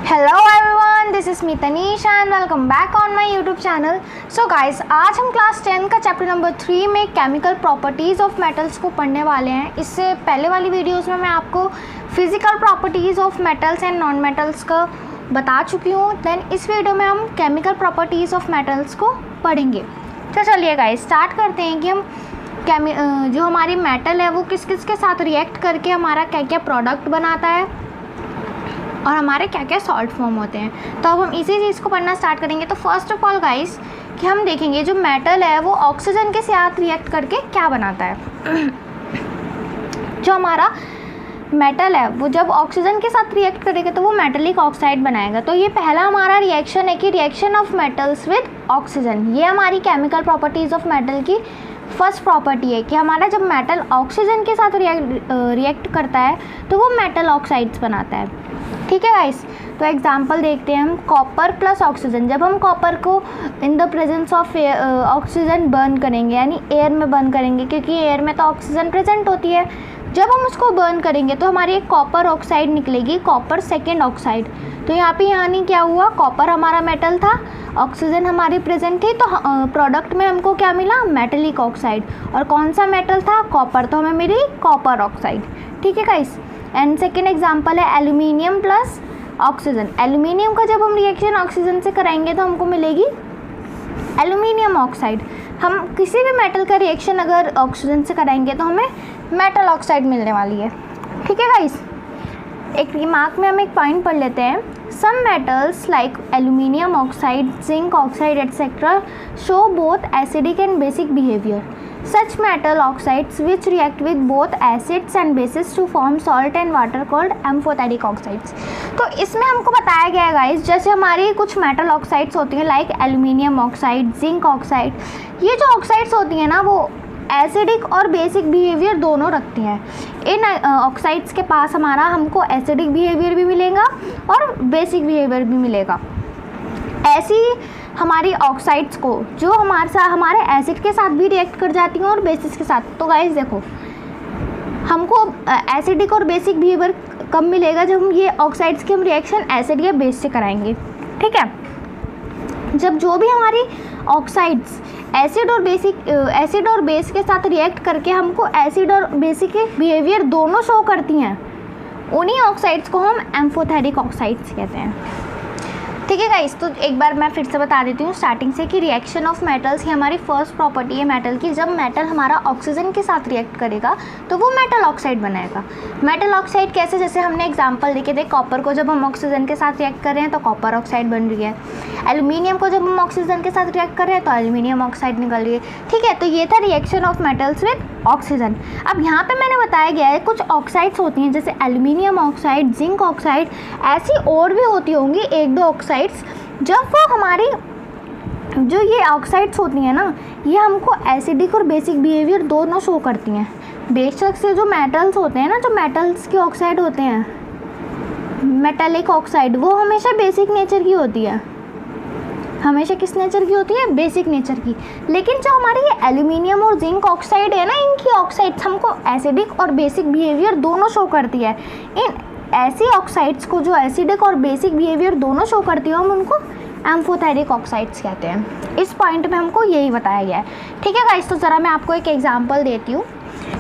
Hello everyone, this is me Tanisha and welcome back on my YouTube channel. So guys, आज हम class 10 का chapter number 3 में chemical properties of metals को पढ़ने वाले हैं। इससे पहले वाली वीडियोस में मैं आपको physical properties of metals and non metals का बता चुकी हूँ। देन इस वीडियो में हम केमिकल प्रॉपर्टीज़ ऑफ मेटल्स को पढ़ेंगे। तो चलिए गाइस, स्टार्ट करते हैं कि हम जो हमारी मेटल है वो किस किस के साथ रिएक्ट करके हमारा क्या क्या प्रोडक्ट बनाता है और हमारे क्या क्या सॉल्ट फॉर्म होते हैं। तो अब हम इसी चीज़ को पढ़ना स्टार्ट करेंगे। तो फर्स्ट ऑफ ऑल गाइस, कि हम देखेंगे जो मेटल है वो ऑक्सीजन के साथ रिएक्ट करके क्या बनाता है। जो हमारा मेटल है वो जब ऑक्सीजन के साथ रिएक्ट करेगा तो वो मेटलिक ऑक्साइड बनाएगा। तो ये पहला हमारा रिएक्शन है कि reaction of metals with oxygen. ये हमारी केमिकल प्रॉपर्टीज़ ऑफ मेटल की फर्स्ट प्रॉपर्टी है कि हमारा जब मेटल ऑक्सीजन के साथ रिएक्ट करता है तो वो मेटल ऑक्साइड्स बनाता है। ठीक है गाइस, तो एग्जांपल देखते हैं हम। कॉपर प्लस ऑक्सीजन, जब हम कॉपर को in the presence of oxygen burn करेंगे, यानी एयर में बर्न करेंगे, क्योंकि एयर में तो ऑक्सीजन प्रेजेंट होती है। जब हम उसको बर्न करेंगे तो हमारी एक कॉपर ऑक्साइड निकलेगी, कॉपर सेकेंड ऑक्साइड। तो यहाँ पे यानी क्या हुआ, कॉपर हमारा मेटल था, ऑक्सीजन हमारी प्रेजेंट थी, तो प्रोडक्ट में हमको क्या मिला, मेटलिक ऑक्साइड। और कौन सा मेटल था, कॉपर, तो हमें मिली कॉपर ऑक्साइड। ठीक है गाइस, एंड सेकेंड एग्जाम्पल है एल्यूमिनियम प्लस ऑक्सीजन। एल्यूमिनियम का जब हम रिएक्शन ऑक्सीजन से कराएंगे तो हमको मिलेगी एल्यूमिनियम ऑक्साइड। हम किसी भी मेटल का रिएक्शन अगर ऑक्सीजन से कराएंगे तो हमें मेटल ऑक्साइड मिलने वाली है। ठीक है गाइस, एक रिमार्क में हम एक पॉइंट पढ़ लेते हैं। Some metals like aluminium oxide, zinc oxide etcetera show both acidic and basic behaviour. Such metal oxides which react with both acids and bases to form salt and water called amphoteric oxides। तो इसमें हमको बताया गया है guys, जैसे हमारी कुछ metal oxides होती हैं like aluminium oxide, zinc oxide. ये जो ऑक्साइड्स होती हैं ना वो एसिडिक और बेसिक बिहेवियर दोनों रखती हैं। इन ऑक्साइड्स के पास हमको एसिडिक बिहेवियर भी मिलेगा और बेसिक बिहेवियर भी मिलेगा। ऐसी हमारी ऑक्साइड्स को जो हमारे एसिड के साथ भी रिएक्ट कर जाती हैं और बेसिस के साथ। तो गाइस देखो, हमको एसिडिक और बेसिक बिहेवियर कब मिलेगा, जब हम ये ऑक्साइड्स की हम रिएक्शन एसिड या बेस से कराएंगे। ठीक है, जब जो भी हमारी ऑक्साइड्स एसिड और बेस के साथ रिएक्ट करके हमको एसिड और बेसिक के बिहेवियर दोनों शो करती हैं, उन्हीं ऑक्साइड्स को हम एम्फोथेरिक ऑक्साइड्स कहते हैं। ठीक है गाइस, तो एक बार मैं फिर से बता देती हूँ स्टार्टिंग से कि रिएक्शन ऑफ मेटल्स ही हमारी फर्स्ट प्रॉपर्टी है मेटल की। जब मेटल हमारा ऑक्सीजन के साथ रिएक्ट करेगा तो वो मेटल ऑक्साइड बनाएगा। मेटल ऑक्साइड कैसे, जैसे हमने एग्जांपल देखे थे, कॉपर को जब हम ऑक्सीजन के साथ रिएक्ट कर रहे हैं तो कॉपर ऑक्साइड बन रही है। एल्यूमिनियम को जब हम ऑक्सीजन के साथ रिएक्ट कर रहे हैं तो एल्यूमिनियम ऑक्साइड निकल रही है। ठीक है, तो ये था reaction of metals with oxygen. अब यहाँ पे मैंने बताया गया है कुछ ऑक्साइड्स होती हैं जैसे एल्यूमिनियम ऑक्साइड, जिंक ऑक्साइड, ऐसी और भी होती होंगी एक दो ऑक्साइड्स। जब वो हमारी जो ये ऑक्साइड्स होती हैं ना, ये हमको एसिडिक और बेसिक बिहेवियर दोनों शो करती हैं। बेशक से जो मेटल्स होते हैं ना, जो मेटल्स के ऑक्साइड होते हैं, मेटालिक ऑक्साइड, वो हमेशा बेसिक नेचर की होती है। हमेशा किस नेचर की होती है, बेसिक नेचर की। लेकिन जो हमारी ये एल्यूमिनियम और जिंक ऑक्साइड है ना, इनकी ऑक्साइड्स हमको एसिडिक और बेसिक बिहेवियर दोनों शो करती है। इन ऐसी ऑक्साइड्स को जो एसिडिक और बेसिक बिहेवियर दोनों शो करती है, हम उनको एम्फोथेरिक ऑक्साइड्स कहते हैं। इस पॉइंट में हमको यही बताया गया है। ठीक है गाइस, तो ज़रा मैं आपको एक एग्जांपल देती हूँ।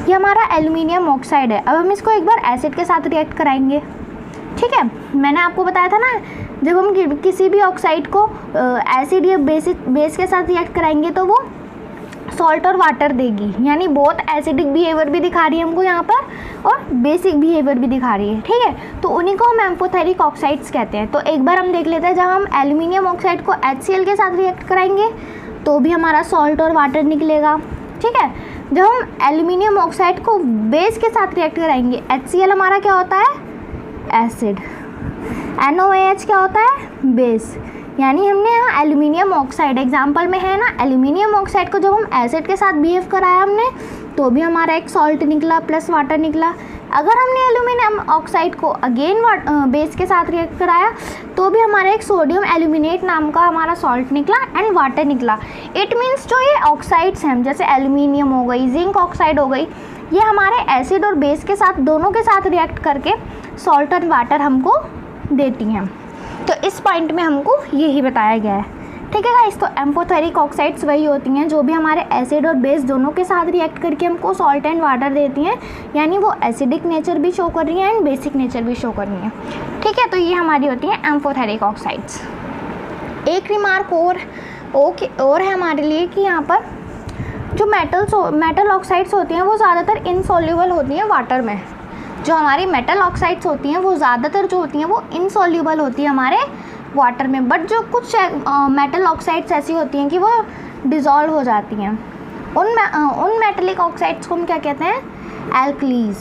ये हमारा एल्यूमिनियम ऑक्साइड है। अब हम इसको एक बार एसिड के साथ रिएक्ट कराएंगे। ठीक है, मैंने आपको बताया था ना, जब हम किसी भी ऑक्साइड को एसिड या बेस के साथ रिएक्ट कराएंगे तो वो सॉल्ट और वाटर देगी, यानी बहुत एसिडिक बिहेवियर भी दिखा रही है हमको यहाँ पर और बेसिक बिहेवियर भी दिखा रही है। ठीक है, तो उन्हीं को हम एम्फोथेरिक ऑक्साइड्स कहते हैं। तो एक बार हम देख लेते हैं, जब हम एल्यूमिनियम ऑक्साइड को HCl के साथ रिएक्ट कराएंगे तो भी हमारा सॉल्ट और वाटर निकलेगा। ठीक है, जब हम एल्यूमिनियम ऑक्साइड को बेस के साथ रिएक्ट कराएंगे, HCl हमारा क्या होता है, एसिड, NaOH क्या होता है, बेस। यानी हमने यहाँ एल्यूमिनियम ऑक्साइड एग्जाम्पल में है ना, एल्यूमिनियम ऑक्साइड को जब हम एसिड के साथ बिहेव कराया हमने तो भी हमारा एक सॉल्ट निकला प्लस वाटर निकला। अगर हमने एल्यूमिनियम ऑक्साइड को अगेन बेस के साथ रिएक्ट कराया तो भी हमारा एक सोडियम एल्यूमिनेट नाम का हमारा सॉल्ट निकला एंड वाटर निकला। इट मीन्स जो ये ऑक्साइड्स हैं, जैसे एल्यूमिनियम हो गई, जिंक ऑक्साइड हो गई, ये हमारे एसिड और बेस के साथ दोनों के साथ रिएक्ट करके सॉल्ट और वाटर हमको देती हैं। तो इस पॉइंट में हमको यही बताया गया है। ठीक है गाइस, तो एम्फोटेरिक ऑक्साइड्स वही होती हैं जो भी हमारे एसिड और बेस दोनों के साथ रिएक्ट करके हमको सॉल्ट एंड वाटर देती हैं, यानी वो एसिडिक नेचर भी शो कर रही हैं एंड बेसिक नेचर भी शो कर रही हैं। ठीक है, तो ये हमारी होती हैं एम्फोटेरिक ऑक्साइड्स। एक रिमार्क और है हमारे लिए कि यहाँ पर जो मेटल ऑक्साइड्स होती हैं वो ज़्यादातर इनसॉल्यूबल होती हैं वाटर में। जो हमारी मेटल ऑक्साइड्स होती हैं वो ज़्यादातर जो होती हैं वो इनसॉल्यूबल होती है हमारे वाटर में, बट जो कुछ मेटल ऑक्साइड्स ऐसी होती हैं कि वो डिज़ोल्व हो जाती हैं। उन मेटलिक ऑक्साइड्स को हम क्या कहते हैं? एल्कलीज।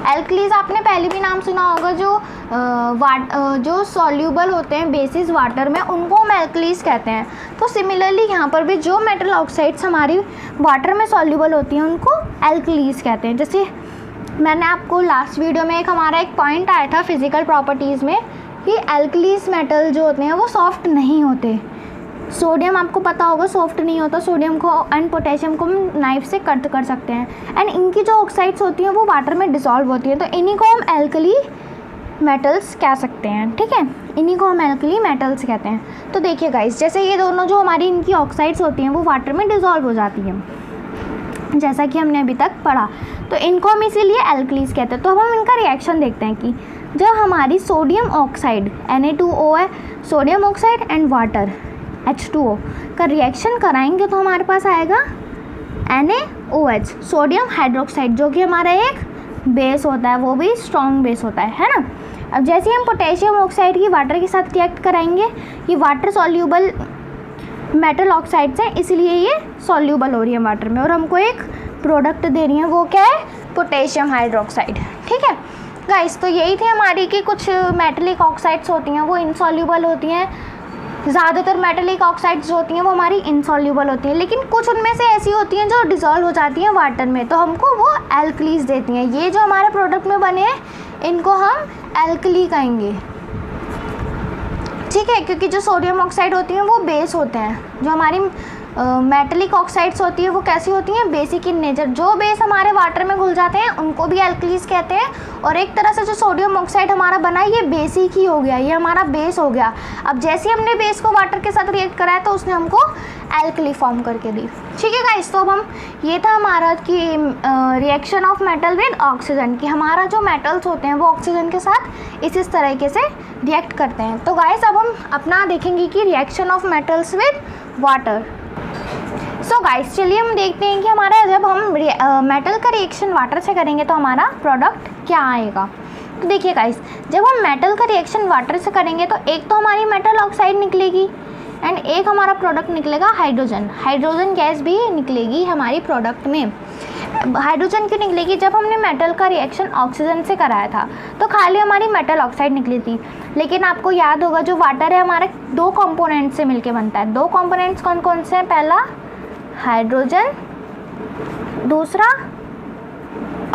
एल्कलीज आपने पहले भी नाम सुना होगा, जो सॉल्यूबल होते हैं बेसिस वाटर में, उनको हम एल्कलीज कहते हैं। तो सिमिलरली यहाँ पर भी जो मेटल ऑक्साइड्स हमारी वाटर में सॉल्यूबल होती हैं उनको एल्कलीज कहते हैं। जैसे मैंने आपको लास्ट वीडियो में हमारा एक पॉइंट आया था फिज़िकल प्रॉपर्टीज़ में कि एल्कलीज मेटल जो होते हैं वो सॉफ्ट नहीं होते। सोडियम आपको पता होगा सॉफ्ट नहीं होता, सोडियम को एंड पोटेशियम को हम नाइफ से कट कर सकते हैं, एंड इनकी जो ऑक्साइड्स होती हैं वो वाटर में डिसॉल्व होती हैं, तो इन्हीं को हम एल्कली मेटल्स कह सकते हैं। ठीक है, इन्हीं को हम एल्कली मेटल्स कहते हैं। तो देखिए गाइस, जैसे ये दोनों जो हमारी इनकी ऑक्साइड्स होती हैं वो वाटर में डिसॉल्व हो जाती हैं, जैसा कि हमने अभी तक पढ़ा, तो इनको हम इसीलिए एल्कलीज कहते हैं। तो अब हम इनका रिएक्शन देखते हैं कि जब हमारी सोडियम ऑक्साइड Na2O है, sodium oxide and water H2O का रिएक्शन कराएंगे तो हमारे पास आएगा NaOH, सोडियम हाइड्रोक्साइड, जो कि हमारा एक बेस होता है, वो भी स्ट्रॉन्ग बेस होता है ना। अब जैसे हम पोटेशियम ऑक्साइड की वाटर के साथ रिएक्ट कराएंगे, ये वाटर सॉल्यूबल मेटल ऑक्साइड्स हैं, इसलिए ये सॉल्यूबल हो रही है वाटर में और हमको एक प्रोडक्ट दे रही हैं, वो क्या है? Potassium hydroxide. ठीक है गाइस, तो यही थे हमारी कि कुछ मेटलिक ऑक्साइड्स होती हैं वो इनसॉल्यूबल होती हैं। ज़्यादातर मेटलिक ऑक्साइड्स जो होती हैं वो हमारी इनसॉल्यूबल होती हैं, लेकिन कुछ उनमें से ऐसी होती हैं जो डिज़ोल्व हो जाती हैं वाटर में, तो हमको वो एल्कलीज देती हैं। ये जो हमारे प्रोडक्ट में बने हैं इनको हम एल्कली कहेंगे। ठीक है, क्योंकि जो सोडियम ऑक्साइड होती हैं वो बेस होते हैं, जो हमारी मेटलिक ऑक्साइड्स होती है वो कैसी होती हैं? Basic in nature. जो बेस हमारे वाटर में घुल जाते हैं उनको भी एल्कलीज कहते हैं, और एक तरह से जो सोडियम ऑक्साइड हमारा बना ये बेसिक ही हो गया, ये हमारा बेस हो गया। अब जैसे हमने बेस को वाटर के साथ रिएक्ट कराया तो उसने हमको एल्कली फॉर्म करके दी। ठीक है गाइस, तो अब हम ये था हमारा कि reaction of metal with oxygen, कि हमारा जो मेटल्स होते हैं वो ऑक्सीजन के साथ इस तरीके से रिएक्ट करते हैं। तो गाइस अब हम अपना देखेंगे कि reaction of metals with water. So guys, चलिए हम देखते हैं कि हमारा जब हम मेटल का रिएक्शन वाटर से करेंगे तो हमारा प्रोडक्ट क्या आएगा। तो देखिए गाइस, जब हम मेटल का रिएक्शन वाटर से करेंगे तो एक तो हमारी मेटल ऑक्साइड निकलेगी एंड एक हमारा प्रोडक्ट निकलेगा हाइड्रोजन गैस भी निकलेगी हमारी प्रोडक्ट में। हाइड्रोजन क्यों निकलेगी? जब हमने मेटल का रिएक्शन ऑक्सीजन से कराया था तो खाली हमारी मेटल ऑक्साइड निकली थी, लेकिन आपको याद होगा जो वाटर है हमारे दो कंपोनेंट से मिलके बनता है। दो कंपोनेंट्स कौन कौन से हैं? पहला हाइड्रोजन, दूसरा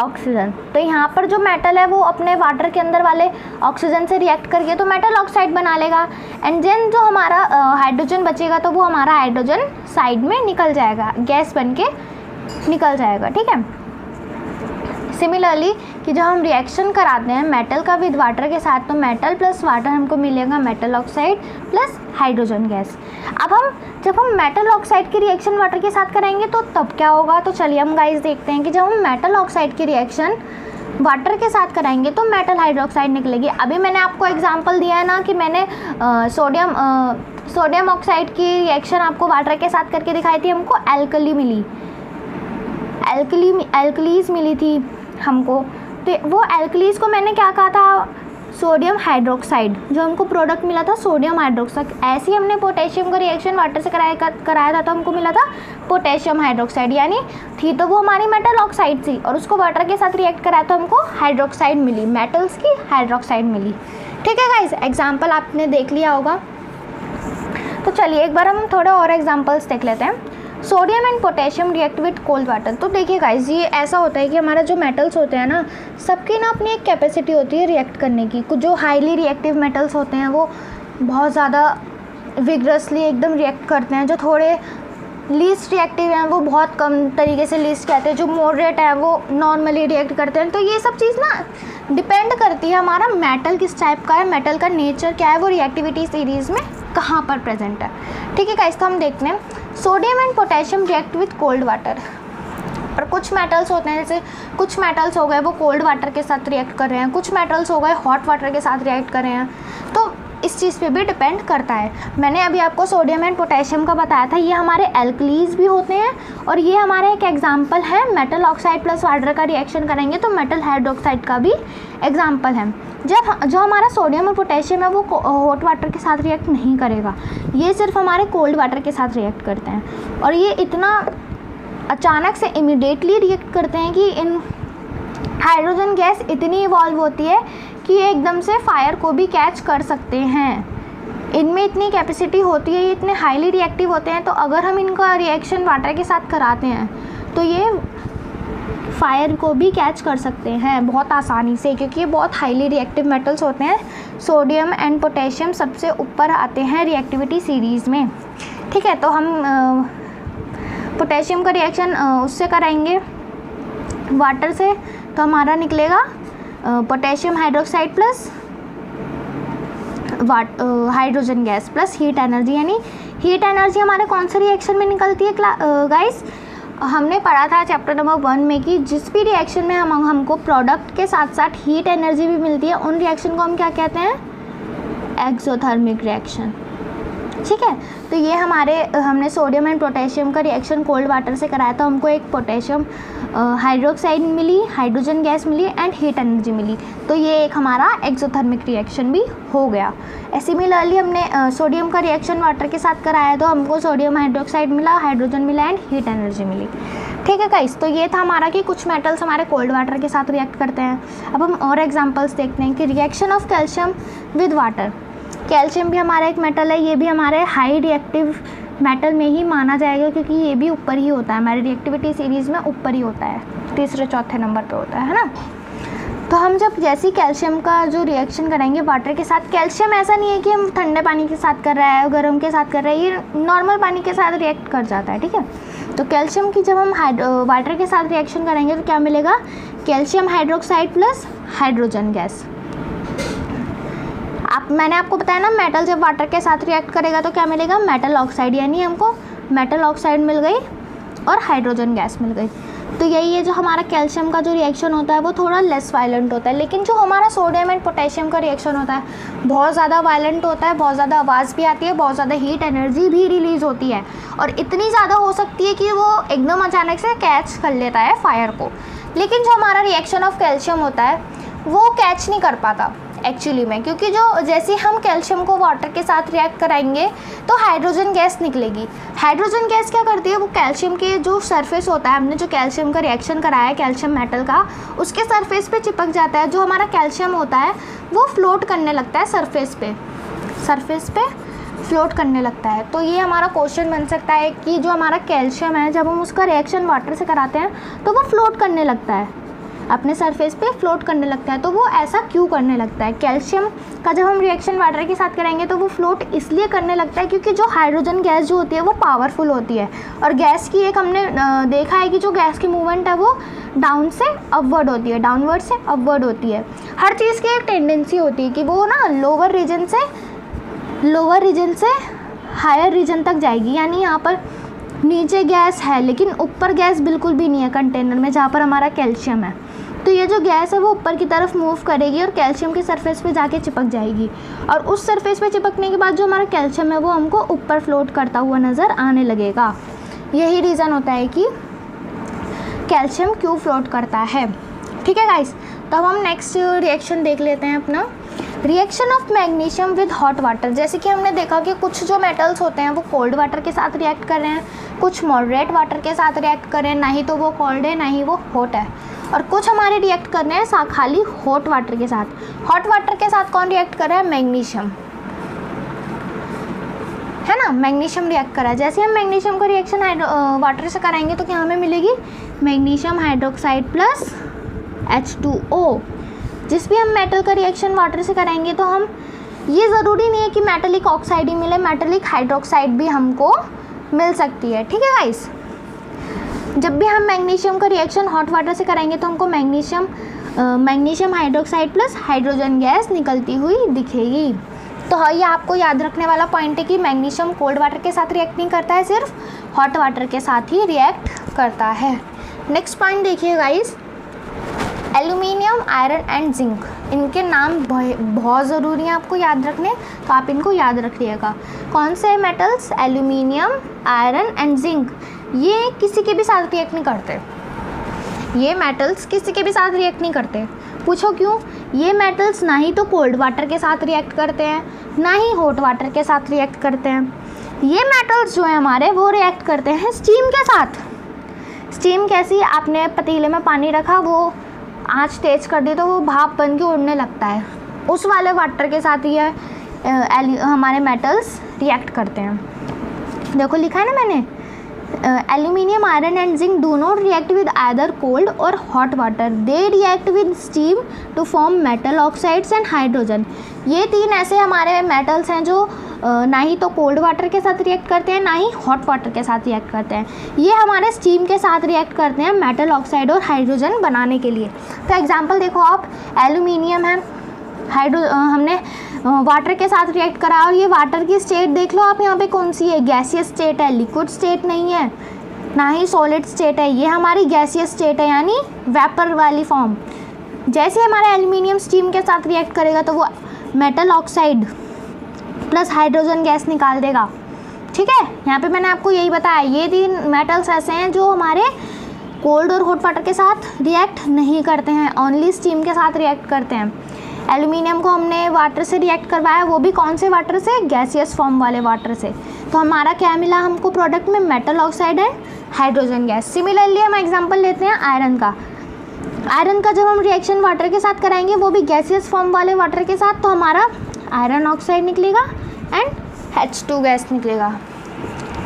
ऑक्सीजन। तो यहाँ पर जो मेटल है वो अपने वाटर के अंदर वाले ऑक्सीजन से रिएक्ट करके तो मेटल ऑक्साइड बना लेगा, एंड देन जो हमारा हाइड्रोजन बचेगा तो वो हमारा हाइड्रोजन साइड में निकल जाएगा, गैस बन के निकल जाएगा। ठीक है, सिमिलरली कि जब हम रिएक्शन कराते हैं मेटल का विद वाटर के साथ तो मेटल प्लस वाटर हमको मिलेगा metal oxide plus hydrogen gas. अब जब हम मेटल ऑक्साइड की रिएक्शन वाटर के साथ कराएंगे तो तब क्या होगा? तो चलिए हम गाइस देखते हैं कि जब हम मेटल ऑक्साइड की रिएक्शन वाटर के साथ कराएंगे तो मेटल हाइड्रोक्साइड निकलेगी। अभी मैंने आपको एग्जांपल दिया है ना कि मैंने सोडियम ऑक्साइड की रिएक्शन आपको वाटर के साथ करके दिखाई थी, हमको एल्कलीज मिली थी हमको। तो वो एल्कलीज को मैंने क्या कहा था? सोडियम हाइड्रोक्साइड, जो हमको प्रोडक्ट मिला था सोडियम हाइड्रोक्साइड। ऐसे ही हमने पोटेशियम का रिएक्शन वाटर से कराया था तो हमको मिला था पोटेशियम हाइड्रोक्साइड, यानी थी तो वो हमारी मेटल ऑक्साइड थी और उसको वाटर के साथ रिएक्ट कराया तो हमको हाइड्रोक्साइड मिली, मेटल्स की हाइड्रोक्साइड मिली। ठीक है गाइस, एग्जाम्पल आपने देख लिया होगा। तो चलिए एक बार हम थोड़े और एग्जाम्पल्स देख लेते हैं। Sodium and potassium react with cold water. तो देखिए गाइस, ये ऐसा होता है कि हमारा जो मेटल्स होते हैं ना, सबकी ना अपनी एक कैपेसिटी होती है रिएक्ट करने की। कुछ जो हाईली रिएक्टिव मेटल्स होते हैं वो बहुत ज़्यादा विग्रसली एकदम रिएक्ट करते हैं, जो थोड़े लीस्ट रिएक्टिव हैं वो बहुत कम तरीके से लीस्ट कहते हैं, जो मॉडरेट है वो नॉर्मली रिएक्ट करते हैं। तो ये सब चीज़ ना डिपेंड करती है हमारा मेटल किस टाइप का है, मेटल का नेचर क्या है, वो रिएक्टिविटी सीरीज़ में कहाँ पर प्रेजेंट है। ठीक है गाइस, तो हम देखते हैं sodium and potassium react with cold water. और कुछ मेटल्स होते हैं, जैसे कुछ मेटल्स हो गए वो कोल्ड वाटर के साथ रिएक्ट कर रहे हैं, कुछ मेटल्स हो गए हॉट वाटर के साथ रिएक्ट कर रहे हैं। तो इस चीज़ पे भी डिपेंड करता है। मैंने अभी आपको सोडियम एंड पोटेशियम का बताया था, ये हमारे एल्कलीज भी होते हैं और ये हमारा एक एग्जांपल है। मेटल ऑक्साइड प्लस वाटर का रिएक्शन करेंगे तो मेटल हाइड्रोक्साइड का भी एग्जांपल है। जब जो हमारा सोडियम और पोटेशियम है वो हॉट वाटर के साथ रिएक्ट नहीं करेगा, ये सिर्फ हमारे कोल्ड वाटर के साथ रिएक्ट करते हैं। और ये इतना अचानक से इमीडिएटली रिएक्ट करते हैं कि इन हाइड्रोजन गैस इतनी इवॉल्व होती है कि ये एकदम से फायर को भी कैच कर सकते हैं। इनमें इतनी कैपेसिटी होती है, ये इतने हाईली रिएक्टिव होते हैं। तो अगर हम इनका रिएक्शन वाटर के साथ कराते हैं तो ये फायर को भी कैच कर सकते हैं बहुत आसानी से, क्योंकि ये बहुत हाईली रिएक्टिव मेटल्स होते हैं। सोडियम एंड पोटेशियम सबसे ऊपर आते हैं रिएक्टिविटी सीरीज़ में। ठीक है, तो हम पोटेशियम का रिएक्शन उससे कराएंगे वाटर से, तो हमारा निकलेगा potassium hydroxide plus hydrogen gas plus heat energy. यानी हीट एनर्जी हमारे कौन से रिएक्शन में निकलती है गाइस? हमने पढ़ा था चैप्टर नंबर 1 में कि जिस भी रिएक्शन में हमको प्रोडक्ट के साथ साथ हीट एनर्जी भी मिलती है, उन रिएक्शन को हम क्या कहते हैं? Exothermic reaction. ठीक है, तो ये हमने सोडियम एंड पोटेशियम का रिएक्शन कोल्ड वाटर से कराया था, हमको एक पोटेशियम हाइड्रोक्साइड मिली, हाइड्रोजन गैस मिली एंड हीट एनर्जी मिली। तो ये एक हमारा एक्सोथर्मिक रिएक्शन भी हो गया। सिमिलरली हमने सोडियम का रिएक्शन वाटर के साथ कराया तो हमको सोडियम हाइड्रोक्साइड मिला, हाइड्रोजन मिला एंड हीट एनर्जी मिली। ठीक है गाइस, तो ये था हमारा कि कुछ मेटल्स हमारे कोल्ड वाटर के साथ रिएक्ट करते हैं। अब हम और एग्जांपल्स देखते हैं कि reaction of calcium with water. Calcium भी हमारा एक मेटल है, ये भी हमारे हाई रिएक्टिव मेटल में ही माना जाएगा, क्योंकि ये भी ऊपर ही होता है हमारी रिएक्टिविटी सीरीज़ में, ऊपर ही होता है, तीसरे चौथे नंबर पे होता है ना। तो हम जब जैसे कैल्शियम का जो रिएक्शन कराएंगे वाटर के साथ, कैल्शियम ऐसा नहीं है कि हम ठंडे पानी के साथ कर रहा है, गर्म के साथ कर रहे हैं, ये नॉर्मल पानी के साथ रिएक्ट कर जाता है। ठीक है, तो कैल्शियम की जब हम वाटर के साथ रिएक्शन करेंगे तो क्या मिलेगा? Calcium hydroxide plus hydrogen gas. मैंने आपको बताया ना, मेटल जब वाटर के साथ रिएक्ट करेगा तो क्या मिलेगा? Metal oxide. यानी हमको मेटल ऑक्साइड मिल गई और हाइड्रोजन गैस मिल गई। तो यही है, जो हमारा कैल्शियम का जो रिएक्शन होता है वो थोड़ा लेस वायलेंट होता है, लेकिन जो हमारा सोडियम एंड पोटेशियम का रिएक्शन होता है बहुत ज़्यादा वायलेंट होता है, बहुत ज़्यादा आवाज़ भी आती है, बहुत ज़्यादा हीट एनर्जी भी रिलीज़ होती है, और इतनी ज़्यादा हो सकती है कि वो एकदम अचानक से कैच कर लेता है फायर को। लेकिन जो हमारा रिएक्शन ऑफ कैल्शियम होता है वो कैच नहीं कर पाता एक्चुअली में, क्योंकि जो जैसे हम कैल्शियम को वाटर के साथ रिएक्ट कराएंगे तो हाइड्रोजन गैस निकलेगी। हाइड्रोजन गैस क्या करती है? वो कैल्शियम के जो सरफेस होता है, हमने जो कैल्शियम का रिएक्शन कराया है कैल्शियम मेटल का, उसके सरफेस पे चिपक जाता है। जो हमारा कैल्शियम होता है वो फ्लोट करने लगता है सरफेस पे फ्लोट करने लगता है। तो ये हमारा क्वेश्चन बन सकता है कि जो हमारा कैल्शियम है जब हम उसका रिएक्शन वाटर से कराते हैं तो वो फ्लोट करने लगता है, अपने सरफेस पे फ्लोट करने लगता है। तो वो ऐसा क्यों करने लगता है? कैल्शियम का जब हम रिएक्शन वाटर के साथ करेंगे तो वो फ्लोट इसलिए करने लगता है क्योंकि जो हाइड्रोजन गैस जो होती है वो पावरफुल होती है, और गैस की एक हमने देखा है कि जो गैस की मूवमेंट है वो डाउन से अपवर्ड होती है, डाउनवर्ड से अपवर्ड होती है। हर चीज़ की एक टेंडेंसी होती है कि वो ना लोअर रीजन से हायर रीजन तक जाएगी। यानी यहाँ पर नीचे गैस है लेकिन ऊपर गैस बिल्कुल भी नहीं है कंटेनर में जहाँ पर हमारा कैल्शियम है। तो ये जो गैस है वो ऊपर की तरफ मूव करेगी और कैल्शियम के सरफेस पे जाके चिपक जाएगी, और उस सरफेस पे चिपकने के बाद जो हमारा कैल्शियम है वो हमको ऊपर फ्लोट करता हुआ नज़र आने लगेगा। यही रीज़न होता है कि कैल्शियम क्यों फ्लोट करता है। ठीक है गाइस, तो अब हम नेक्स्ट रिएक्शन देख लेते हैं अपना, reaction of magnesium with hot water. जैसे कि हमने देखा कि कुछ जो मेटल्स होते हैं वो कोल्ड वाटर के साथ रिएक्ट कर रहे हैं, कुछ मॉडरेट वाटर के साथ रिएक्ट कर रहे हैं, ना ही तो वो कोल्ड है ना ही वो हॉट है, और कुछ हमारे रिएक्ट कर रहे हैं खाली हॉट वाटर के साथ। हॉट वाटर के साथ कौन रिएक्ट कर रहा है? मैग्नीशियम, है ना, मैग्नीशियम रिएक्ट कर रहा है। जैसे हम मैग्नीशियम का रिएक्शन वाटर से कराएंगे तो क्या हमें मिलेगी? Magnesium hydroxide plus H2O। जिस भी हम मेटल का रिएक्शन वाटर से कराएंगे तो हम, ये ज़रूरी नहीं है कि मेटलिक ऑक्साइड ही मिले, मेटलिक हाइड्रोक्साइड भी हमको मिल सकती है। ठीक है गाइस, जब भी हम मैग्नीशियम का रिएक्शन हॉट वाटर से कराएंगे तो हमको magnesium hydroxide plus hydrogen gas निकलती हुई दिखेगी। तो हाँ, ये आपको याद रखने वाला पॉइंट है कि मैग्नीशियम कोल्ड वाटर के साथ रिएक्ट नहीं करता है, सिर्फ हॉट वाटर के साथ ही रिएक्ट करता है। नेक्स्ट पॉइंट देखिए guys, aluminium, iron and zinc, इनके नाम बहुत ज़रूरी हैं आपको याद रखने, तो आप इनको याद रखिएगा। कौन से metals? Aluminium, iron and zinc. ये किसी के भी साथ रिएक्ट नहीं करते, ये मेटल्स किसी के भी साथ रिएक्ट नहीं करते। पूछो क्यों? ये मेटल्स ना ही तो कोल्ड वाटर के साथ रिएक्ट करते हैं, ना ही हॉट वाटर के साथ रिएक्ट करते हैं। ये मेटल्स जो है हमारे, वो रिएक्ट करते हैं स्टीम के साथ। स्टीम कैसी? आपने पतीले में पानी रखा, वो आँच तेज़ कर दी तो वो भाप बन के उड़ने लगता है, उस वाले वाटर के साथ ये हमारे मेटल्स रिएक्ट करते हैं। देखो लिखा है ना मैंने, aluminium, iron and zinc do not react with either cold और hot water, they react with steam to form metal oxides and hydrogen. ये तीन ऐसे हमारे मेटल्स हैं जो ना ही तो कोल्ड वाटर के साथ रिएक्ट करते हैं, ना ही हॉट वाटर के साथ रिएक्ट करते हैं। ये हमारे स्टीम के साथ रिएक्ट करते हैं मेटल ऑक्साइड और हाइड्रोजन बनाने के लिए। तो एग्जांपल देखो आप, एल्यूमिनियम है, हमने वाटर के साथ रिएक्ट करा और ये वाटर की स्टेट देख लो आप, यहाँ पे कौन सी है? गैसियस स्टेट है, लिक्विड स्टेट नहीं है, ना ही सॉलिड स्टेट है, ये हमारी गैसियस स्टेट है, यानी वेपर वाली फॉर्म। जैसे हमारा एल्यूमिनियम स्टीम के साथ रिएक्ट करेगा तो वो metal oxide plus hydrogen gas निकाल देगा। ठीक है, यहाँ पे मैंने आपको यही बताया, ये तीन मेटल्स ऐसे हैं जो हमारे कोल्ड और हॉट वाटर के साथ रिएक्ट नहीं करते हैं, ओनली स्टीम के साथ रिएक्ट करते हैं। एल्यूमिनियम को हमने वाटर से रिएक्ट करवाया, वो भी कौन से वाटर से? गैसियस फॉर्म वाले वाटर से। तो हमारा क्या मिला हमको प्रोडक्ट में? Metal oxide and hydrogen gas. Similarly हम एग्जांपल लेते हैं आयरन का। आयरन का जब हम रिएक्शन वाटर के साथ कराएंगे, वो भी गैसियस फॉर्म वाले वाटर के साथ, तो हमारा आयरन ऑक्साइड निकलेगा एंड H2 गैस निकलेगा।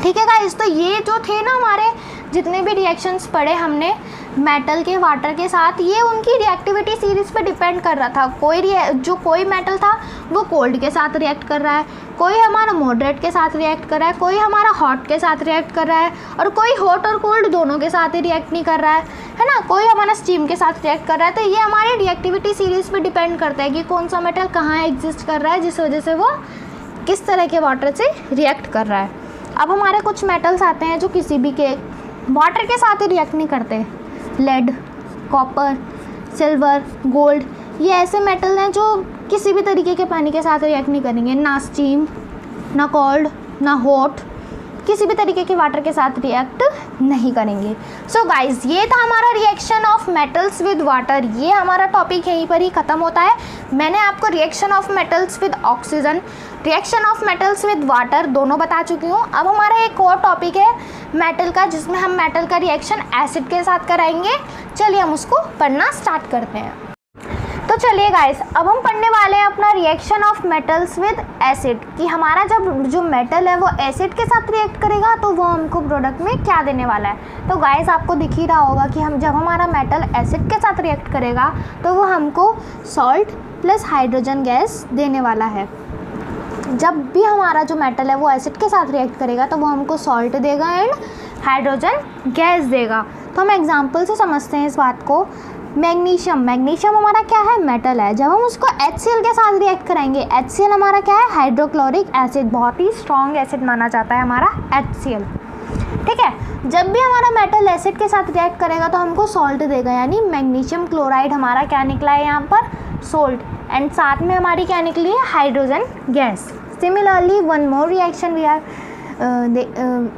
ठीक है गाइस, तो ये जो थे ना हमारे जितने भी रिएक्शंस पढ़े हमने मेटल के वाटर के साथ, ये उनकी रिएक्टिविटी सीरीज़ पे डिपेंड कर रहा था। कोई मेटल था वो कोल्ड के साथ रिएक्ट कर रहा है, कोई हमारा मॉडरेट के साथ रिएक्ट कर रहा है, कोई हमारा हॉट के साथ रिएक्ट कर रहा है, और कोई हॉट और कोल्ड दोनों के साथ ही रिएक्ट नहीं कर रहा है ना, कोई हमारा स्टीम के साथ रिएक्ट कर रहा है। तो ये हमारी रिएक्टिविटी सीरीज़ पे डिपेंड करता है कि कौन सा मेटल कहाँ एग्जिस्ट कर रहा है, जिस वजह से वो किस तरह के वाटर से रिएक्ट कर रहा है। अब हमारे कुछ मेटल्स आते हैं जो किसी भी के वाटर के साथ ही रिएक्ट नहीं करते। लेड, कॉपर, सिल्वर, गोल्ड, ये ऐसे मेटल हैं जो किसी भी तरीके के पानी के साथ रिएक्ट नहीं करेंगे, ना स्टीम, ना कोल्ड, ना हॉट, किसी भी तरीके के वाटर के साथ रिएक्ट नहीं करेंगे। सो गाइज, ये था हमारा reaction of metals with water. ये हमारा टॉपिक यहीं पर ही ख़त्म होता है। मैंने आपको reaction of metals with oxygen, reaction of metals with water दोनों बता चुकी हूँ। अब हमारा एक और टॉपिक है मेटल का, जिसमें हम मेटल का रिएक्शन एसिड के साथ कराएंगे। चलिए हम उसको पढ़ना स्टार्ट करते हैं। तो चलिए गाइस, अब हम पढ़ने वाले हैं अपना reaction of metals with acid, कि हमारा जब जो मेटल है वो एसिड के साथ रिएक्ट करेगा तो वो हमको प्रोडक्ट में क्या देने वाला है। तो गाइस आपको दिख ही रहा होगा कि हम जब हमारा मेटल एसिड के साथ रिएक्ट करेगा तो वो हमको सॉल्ट प्लस हाइड्रोजन गैस देने वाला है। जब भी हमारा जो मेटल है वो एसिड के साथ रिएक्ट करेगा तो वो हमको सॉल्ट देगा एंड हाइड्रोजन गैस देगा। तो हम एग्जाम्पल से समझते हैं इस बात को। मैग्नीशियम हमारा क्या है? मेटल है। जब हम उसको HCl के साथ रिएक्ट करेंगे, HCl हमारा क्या है? हाइड्रोक्लोरिक एसिड, बहुत ही स्ट्रॉन्ग एसिड माना जाता है हमारा HCl। ठीक है, जब भी हमारा मेटल एसिड के साथ रिएक्ट करेगा तो हमको सॉल्ट देगा, यानी मैग्नीशियम क्लोराइड हमारा क्या निकला है यहाँ पर? सोल्ट, एंड साथ में हमारी क्या निकली है? Hydrogen gas. Similarly one more reaction we are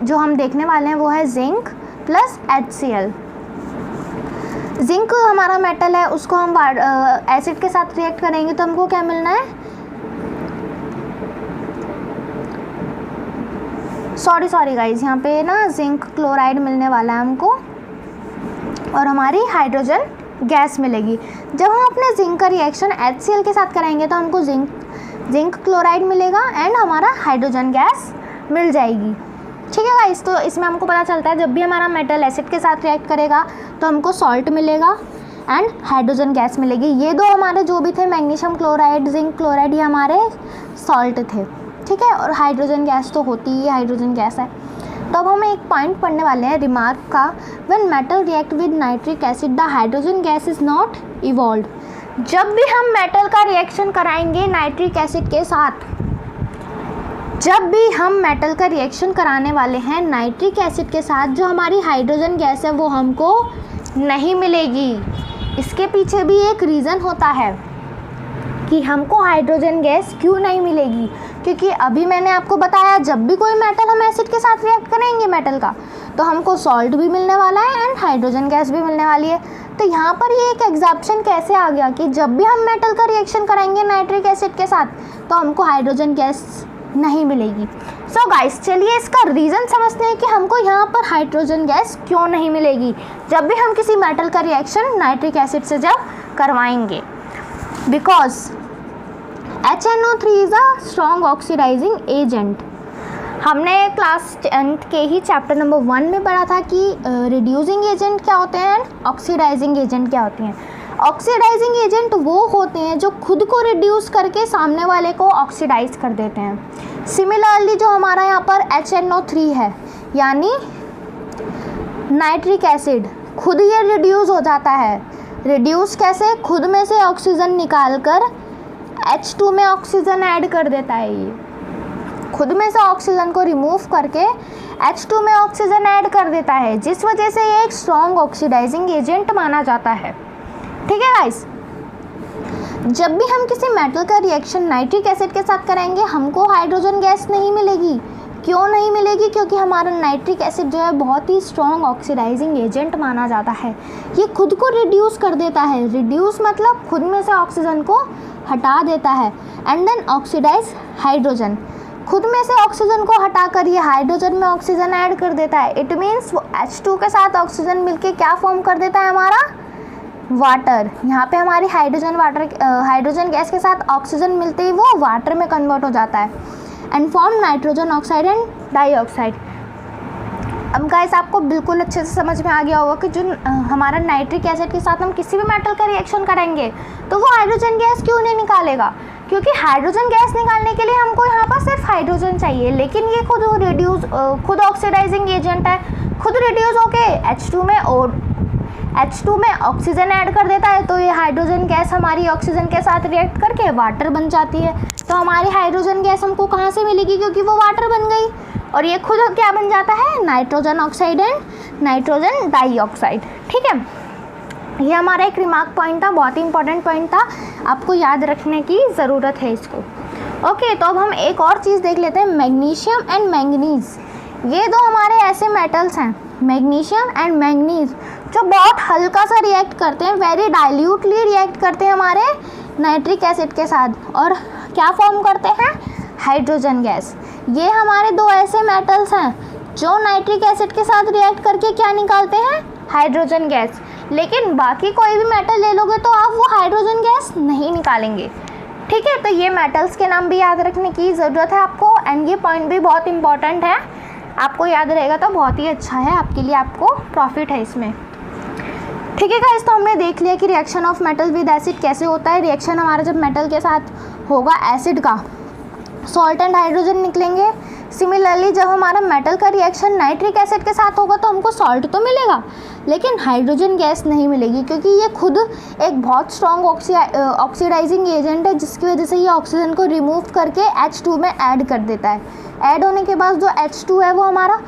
जो हम देखने वाले हैं वो है जिंक प्लस HCl। जिंक हमारा मेटल है, उसको हम एसिड के साथ रिएक्ट करेंगे तो हमको क्या मिलना है? सॉरी गाइज, यहाँ पे ना जिंक क्लोराइड मिलने वाला है हमको और हमारी हाइड्रोजन गैस मिलेगी। जब हम अपने जिंक का रिएक्शन HCl के साथ कराएंगे तो हमको जिंक क्लोराइड मिलेगा एंड हमारा हाइड्रोजन गैस मिल जाएगी। ठीक है गाइस, तो इसमें हमको पता चलता है जब भी हमारा मेटल एसिड के साथ रिएक्ट करेगा तो हमको सॉल्ट मिलेगा एंड हाइड्रोजन गैस मिलेगी। ये दो हमारे जो भी थे, मैग्नीशियम क्लोराइड, जिंक क्लोराइड, ये हमारे सॉल्ट थे। ठीक है, और हाइड्रोजन गैस तो होती ही हाइड्रोजन गैस है। तो अब हम एक पॉइंट पढ़ने वाले हैं रिमार्क का, when metal react with nitric acid the hydrogen gas is not evolve. जब भी हम मेटल का रिएक्शन कराएंगे नाइट्रिक एसिड के साथ, जब भी हम मेटल का रिएक्शन कराने वाले हैं नाइट्रिक एसिड के साथ, जो हमारी हाइड्रोजन गैस है वो हमको नहीं मिलेगी। इसके पीछे भी एक रीज़न होता है कि हमको हाइड्रोजन गैस क्यों नहीं मिलेगी, क्योंकि अभी मैंने आपको बताया जब भी कोई मेटल हम एसिड के साथ रिएक्ट करेंगे मेटल का, तो हमको सॉल्ट भी मिलने वाला है एंड हाइड्रोजन गैस भी मिलने वाली है। तो यहाँ पर ये एक एग्जाम्पशन कैसे आ गया कि जब भी हम मेटल का रिएक्शन कराएंगे नाइट्रिक एसिड के साथ तो हमको हाइड्रोजन गैस नहीं मिलेगी। सो गाइस, चलिए इसका रीज़न समझते हैं कि हमको यहाँ पर हाइड्रोजन गैस क्यों नहीं मिलेगी जब भी हम किसी मेटल का रिएक्शन नाइट्रिक एसिड से जब करवाएंगे। Because HNO3 is a strong oxidising agent. हमने क्लास 10th के ही चैप्टर नंबर 1 में पढ़ा था कि रिड्यूसिंग एजेंट क्या होते हैं एंड ऑक्सीडाइजिंग एजेंट क्या होते हैं। ऑक्सीडाइजिंग एजेंट वो होते हैं जो खुद को रिड्यूस करके सामने वाले को ऑक्सीडाइज कर देते हैं। सिमिलरली जो हमारा यहाँ पर HNO3 है यानी नाइट्रिक एसिड, खुद ये रिड्यूस हो जाता है। रिड्यूस कैसे? खुद में से ऑक्सीजन निकाल कर H2 में ऑक्सीजन ऐड कर देता है। ये खुद में से ऑक्सीजन को रिमूव करके H2 में ऑक्सीजन ऐड कर देता है, जिस वजह से ये एक स्ट्रॉन्ग ऑक्सीडाइजिंग एजेंट माना जाता है। ठीक है गाइस, जब भी हम किसी मेटल का रिएक्शन नाइट्रिक एसिड के साथ करेंगे हमको हाइड्रोजन गैस नहीं मिलेगी। क्यों नहीं मिलेगी? क्योंकि हमारा नाइट्रिक एसिड जो है बहुत ही स्ट्रॉन्ग ऑक्सीडाइजिंग एजेंट माना जाता है। ये खुद को रिड्यूस कर देता है। रिड्यूस मतलब खुद में से ऑक्सीजन को हटा देता है एंड देन ऑक्सीडाइज हाइड्रोजन। खुद में से ऑक्सीजन को हटाकर ये हाइड्रोजन में ऑक्सीजन ऐड कर देता है। इट मीन्स वो H2 के साथ ऑक्सीजन मिलके क्या फॉर्म कर देता है? हमारा वाटर। यहाँ पे हमारी हाइड्रोजन गैस के साथ ऑक्सीजन मिलते ही वो वाटर में कन्वर्ट हो जाता है and form nitrogen oxide and dioxide. अब गाइस आपको बिल्कुल अच्छे से समझ में आ गया होगा कि जो हमारा नाइट्रिक एसिड के साथ हम किसी भी मेटल का रिएक्शन करेंगे तो वो हाइड्रोजन गैस क्यों नहीं निकालेगा, क्योंकि हाइड्रोजन गैस निकालने के लिए हमको यहाँ पर सिर्फ हाइड्रोजन चाहिए। लेकिन ये खुद ऑक्सीडाइजिंग एजेंट है, खुद रिड्यूस होके H2 में ऑक्सीजन ऐड कर देता है, तो ये हाइड्रोजन गैस हमारी ऑक्सीजन के साथ रिएक्ट करके वाटर बन जाती है। तो हमारी हाइड्रोजन गैस हमको कहाँ से मिलेगी? क्योंकि वो वाटर बन गई और ये खुद क्या बन जाता है? Nitrogen oxide and nitrogen dioxide. ठीक है, ये हमारा एक रिमार्क पॉइंट था, बहुत ही इंपॉर्टेंट पॉइंट था, आपको याद रखने की ज़रूरत है इसको। ओके, तो अब हम एक और चीज़ देख लेते हैं, मैग्नीशियम एंड मैंगनीज़। ये दो हमारे ऐसे मेटल्स हैं, मैग्नीशियम एंड मैंगनीज़, जो बहुत हल्का सा रिएक्ट करते हैं, वेरी डाइल्यूटली रिएक्ट करते हैं हमारे नाइट्रिक एसिड के साथ और क्या फॉर्म करते हैं? Hydrogen gas. ये हमारे दो ऐसे मेटल्स हैं जो नाइट्रिक एसिड के साथ रिएक्ट करके क्या निकालते हैं? Hydrogen gas. लेकिन बाकी कोई भी मेटल ले लोगे तो आप वो हाइड्रोजन गैस नहीं निकालेंगे। ठीक है, तो ये मेटल्स के नाम भी याद रखने की ज़रूरत है आपको एंड ये पॉइंट भी बहुत इंपॉर्टेंट है, आपको याद रहेगा तो बहुत ही अच्छा है आपके लिए, आपको प्रॉफिट है इसमें। ठीक है गाइस, तो हमने देख लिया कि reaction of metal with acid कैसे होता है। रिएक्शन हमारा जब मेटल के साथ होगा एसिड का, सॉल्ट एंड हाइड्रोजन निकलेंगे। सिमिलरली जब हमारा मेटल का रिएक्शन नाइट्रिक एसिड के साथ होगा तो हमको सॉल्ट तो मिलेगा लेकिन हाइड्रोजन गैस नहीं मिलेगी, क्योंकि ये खुद एक बहुत स्ट्रॉन्ग ऑक्सीडाइजिंग एजेंट है, जिसकी वजह से ये ऑक्सीजन को रिमूव करके H2 में ऐड कर देता है। ऐड होने के बाद जो H2 है वो हमारा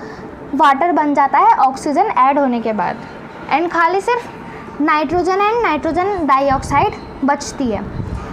वाटर बन जाता है ऑक्सीजन ऐड होने के बाद, एंड खाली सिर्फ नाइट्रोजन एंड नाइट्रोजन डाइऑक्साइड बचती है।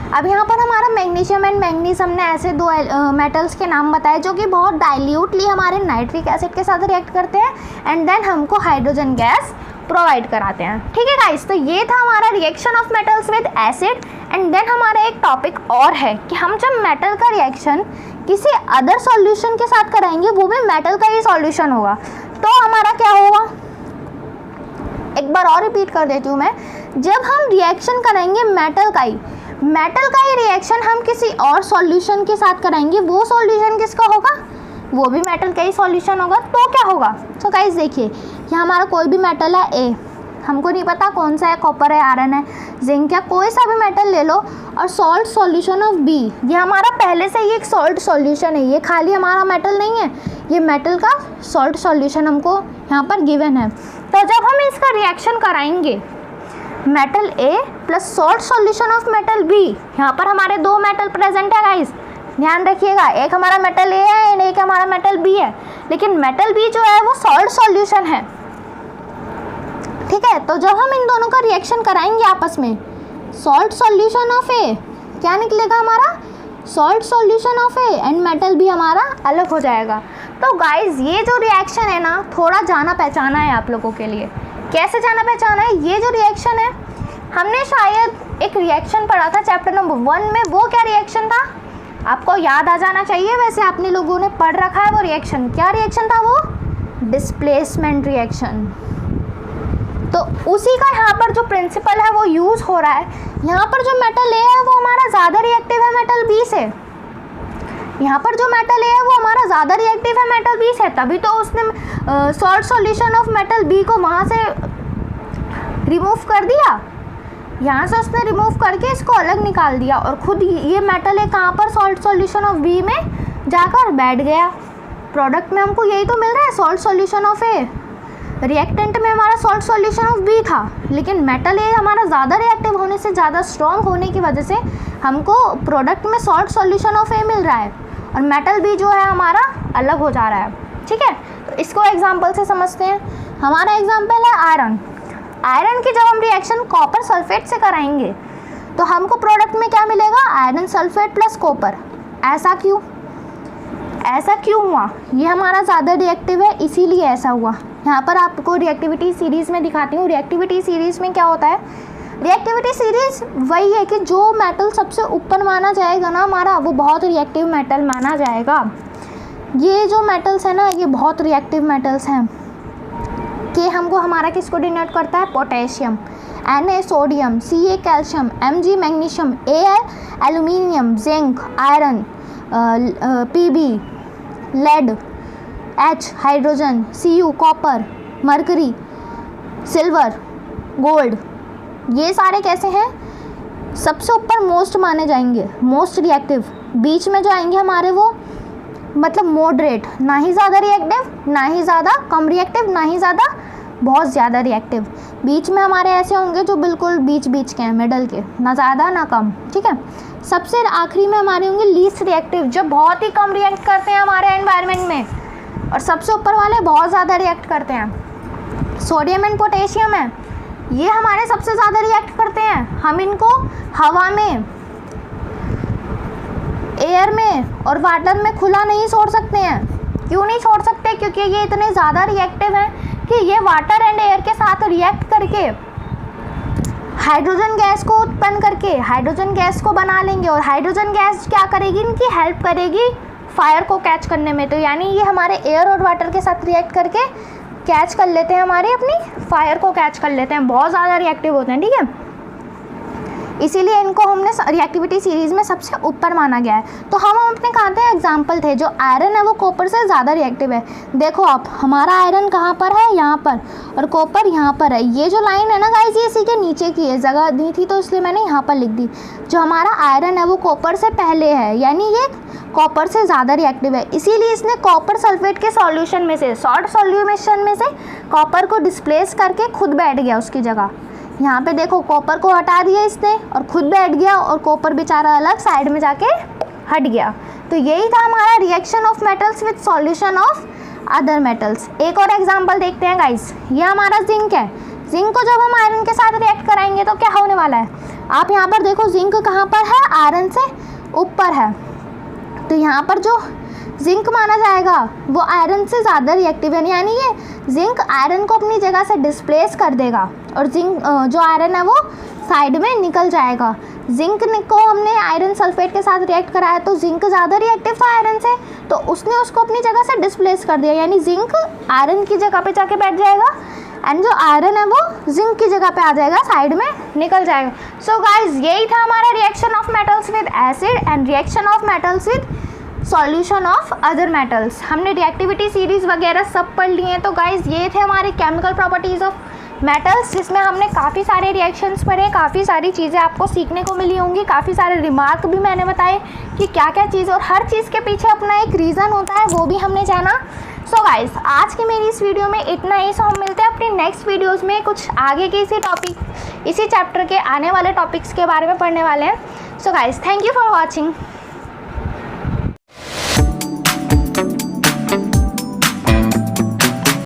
अब यहाँ पर हमारा मैग्नीशियम एंड मैंगनीज, हमने ऐसे दो मेटल्स के नाम बताए जो कि बहुत डाइल्यूटली हमारे नाइट्रिक एसिड के साथ रिएक्ट करते हैं एंड देन हमको हाइड्रोजन गैस प्रोवाइड कराते हैं। ठीक है गाइस, तो ये था हमारा reaction of metals with acid. And then हमारा एक टॉपिक और है कि हम जब मेटल का रिएक्शन किसी अदर सॉल्यूशन के साथ कराएंगे, वो भी मेटल का ही सॉल्यूशन होगा, तो हमारा क्या होगा? एक बार और रिपीट कर देती हूँ मैं, जब हम रिएक्शन कराएंगे मेटल का ही रिएक्शन हम किसी और सॉल्यूशन के साथ कराएंगे, वो सॉल्यूशन किसका होगा? वो भी मेटल का ही सॉल्यूशन होगा। तो क्या होगा? तो गाइस देखिए, यहाँ हमारा कोई भी मेटल है A, हमको नहीं पता कौन सा है, कॉपर है, आयरन है, जिंक है, कोई सा भी मेटल ले लो और सॉल्ट सॉल्यूशन ऑफ बी, ये हमारा पहले से ही एक सॉल्ट सॉल्यूशन है, ये खाली हमारा मेटल नहीं है, ये मेटल का सॉल्ट सॉल्यूशन हमको यहाँ पर गिवन है। तो जब हम इसका रिएक्शन कराएंगे metal A plus salt solution of metal B, यहाँ पर हमारे दो मेटल प्रेजेंट है गाइस, ध्यान रखिएगा, एक हमारा मेटल ए है एंड एक हमारा मेटल बी है, लेकिन मेटल बी जो है वो सॉल्ट सॉल्यूशन है, ठीक है। तो जब हम इन दोनों का रिएक्शन कराएंगे आपस में, सॉल्ट सॉल्यूशन ऑफ ए क्या निकलेगा हमारा, salt solution of A and metal भी हमारा अलग हो जाएगा। तो गाइज ये जो रिएक्शन है ना, थोड़ा जाना पहचाना है आप लोगों के लिए। कैसे जाना पहचाना है, ये जो रिएक्शन है हमने शायद एक रिएक्शन पढ़ा था चैप्टर नंबर 1 में, वो क्या रिएक्शन था आपको याद आ जाना चाहिए, वैसे आपने लोगों ने पढ़ रखा है वो रिएक्शन। क्या रिएक्शन था वो, डिस्प्लेसमेंट रिएक्शन। तो उसी का यहाँ पर जो प्रिंसिपल है वो यूज़ हो रहा है। यहाँ पर जो मेटल ए है वो हमारा ज़्यादा रिएक्टिव है मेटल बी से, यहाँ पर जो मेटल ए है वो हमारा ज़्यादा रिएक्टिव है मेटल बी से, तभी तो उसने salt solution of metal B को वहाँ से रिमूव कर दिया, यहाँ से उसने रिमूव करके इसको अलग निकाल दिया और खुद ये मेटल ए कहाँ पर सॉल्ट सॉल्यूशन ऑफ बी में जाकर बैठ गया। प्रोडक्ट में हमको यही तो मिल रहा है, salt solution of A, reactant में हमारा सॉल्ट सॉल्यूशन ऑफ बी था, लेकिन मेटल ए हमारा ज़्यादा रिएक्टिव होने से, ज़्यादा स्ट्रॉन्ग होने की वजह से हमको प्रोडक्ट में सॉल्ट सॉल्यूशन ऑफ ए मिल रहा है और मेटल बी जो है हमारा अलग हो जा रहा है, ठीक है। तो इसको एग्जांपल से समझते हैं। हमारा एग्जांपल है आयरन। आयरन की जब हम रिएक्शन कॉपर सल्फेट से कराएंगे तो हमको प्रोडक्ट में क्या मिलेगा, आयरन सल्फेट प्लस कॉपर। ऐसा क्यों, ऐसा क्यों हुआ, ये हमारा ज़्यादा रिएक्टिव है इसीलिए ऐसा हुआ। यहाँ पर आपको रिएक्टिविटी सीरीज़ में दिखाती हूँ। रिएक्टिविटी सीरीज़ में क्या होता है, रिएक्टिविटी सीरीज़ वही है कि जो मेटल सबसे ऊपर माना जाएगा ना हमारा, वो बहुत रिएक्टिव मेटल माना जाएगा। ये जो मेटल्स हैं ना, ये बहुत रिएक्टिव मेटल्स हैं कि हमको हमारा किसको डिनोट करता है, potassium, Na sodium, Ca calcium, Mg magnesium, Al aluminium, zinc, iron, Pb lead, H hydrogen, Cu copper, mercury, silver, gold, ये सारे कैसे हैं, सबसे ऊपर मोस्ट माने जाएंगे, मोस्ट रिएक्टिव। बीच में जो आएंगे हमारे वो मतलब मॉडरेट, ना ही ज़्यादा रिएक्टिव ना ही ज़्यादा कम रिएक्टिव, ना ही ज़्यादा बहुत ज़्यादा रिएक्टिव। बीच में हमारे ऐसे होंगे जो बिल्कुल बीच बीच के हैं, मिडल के, ना ज़्यादा ना कम, ठीक है। सबसे आखिरी में हमारे होंगे लीस्ट रिएक्टिव, जो बहुत ही कम रिएक्ट करते हैं हमारे एनवायरनमेंट में, और सबसे ऊपर वाले बहुत ज़्यादा रिएक्ट करते हैं। सोडियम एंड पोटेशियम है, ये हमारे सबसे ज़्यादा रिएक्ट करते हैं। हम इनको हवा में, एयर में और वाटर में खुला नहीं छोड़ सकते हैं। क्यों नहीं छोड़ सकते, क्योंकि ये इतने ज़्यादा रिएक्टिव हैं कि ये वाटर एंड एयर के साथ रिएक्ट करके हाइड्रोजन गैस को उत्पन्न करके हाइड्रोजन गैस को बना लेंगे, और हाइड्रोजन गैस क्या करेगी, इनकी हेल्प करेगी फायर को कैच करने में। तो यानी ये हमारे एयर और वाटर के साथ रिएक्ट करके कैच कर लेते हैं, हमारी अपनी फायर को कैच कर लेते हैं, बहुत ज़्यादा रिएक्टिव होते हैं, ठीक है। इसीलिए इनको हमने रिएक्टिविटी सीरीज़ में सबसे ऊपर माना गया है। तो हम अपने कहते हैं एग्जाम्पल थे, जो आयरन है वो कॉपर से ज़्यादा रिएक्टिव है। देखो आप, हमारा आयरन कहाँ पर है, यहाँ पर, और कॉपर यहाँ पर है। ये जो लाइन है ना गाइस, ये इसी के नीचे की है, जगह दी थी तो इसलिए मैंने यहाँ पर लिख दी। जो हमारा आयरन है वो कॉपर से पहले है, यानी ये कॉपर से ज़्यादा रिएक्टिव है, इसीलिए इसने कॉपर सल्फेट के सॉल्यूशन में से, सॉल्ट सॉल्यूशन में से कॉपर को डिस्प्लेस करके खुद बैठ गया उसकी जगह। यहाँ पे देखो, कॉपर को हटा दिया इसने और खुद बैठ गया, और कॉपर बेचारा अलग साइड में जाके हट गया। तो यही था हमारा reaction of metals with solution of other metals. एक और एग्जांपल देखते हैं गाइस। ये हमारा जिंक है। जिंक को जब हम आयरन के साथ रिएक्ट कराएंगे तो क्या होने वाला है, आप यहाँ पर देखो, जिंक कहाँ पर है, आयरन से ऊपर है। तो यहाँ पर जो जिंक माना जाएगा वो आयरन से ज़्यादा रिएक्टिव है, यानी ये जिंक आयरन को अपनी जगह से डिस्प्लेस कर देगा, और जिंक जो आयरन है वो साइड में निकल जाएगा। जिंक को हमने आयरन सल्फेट के साथ रिएक्ट कराया तो जिंक ज़्यादा रिएक्टिव था आयरन से, तो उसने उसको अपनी जगह से डिस्प्लेस कर दिया, यानी जिंक आयरन की जगह पे जाके बैठ जाएगा, एंड जो आयरन है वो जिंक की जगह पे आ जाएगा, साइड में निकल जाएगा। सो गाइज, यही था हमारा reaction of metals with acid and reaction of metals with solution of other metals. हमने रिएक्टिविटी सीरीज़ वगैरह सब पढ़ लिए हैं। तो गाइज, ये थे हमारे केमिकल प्रॉपर्टीज़ ऑफ मेटल्स, जिसमें हमने काफ़ी सारे रिएक्शंस पढ़े, काफ़ी सारी चीज़ें आपको सीखने को मिली होंगी, काफ़ी सारे रिमार्क भी मैंने बताए कि क्या क्या चीज़, और हर चीज़ के पीछे अपना एक रीज़न होता है, वो भी हमने जाना। सो गाइस, आज की मेरी इस वीडियो में इतना ही। सो हम मिलते हैं अपनी नेक्स्ट वीडियोज़ में, कुछ आगे के इसी चैप्टर के आने वाले टॉपिक्स के बारे में पढ़ने वाले हैं। So guys, thank you for watching.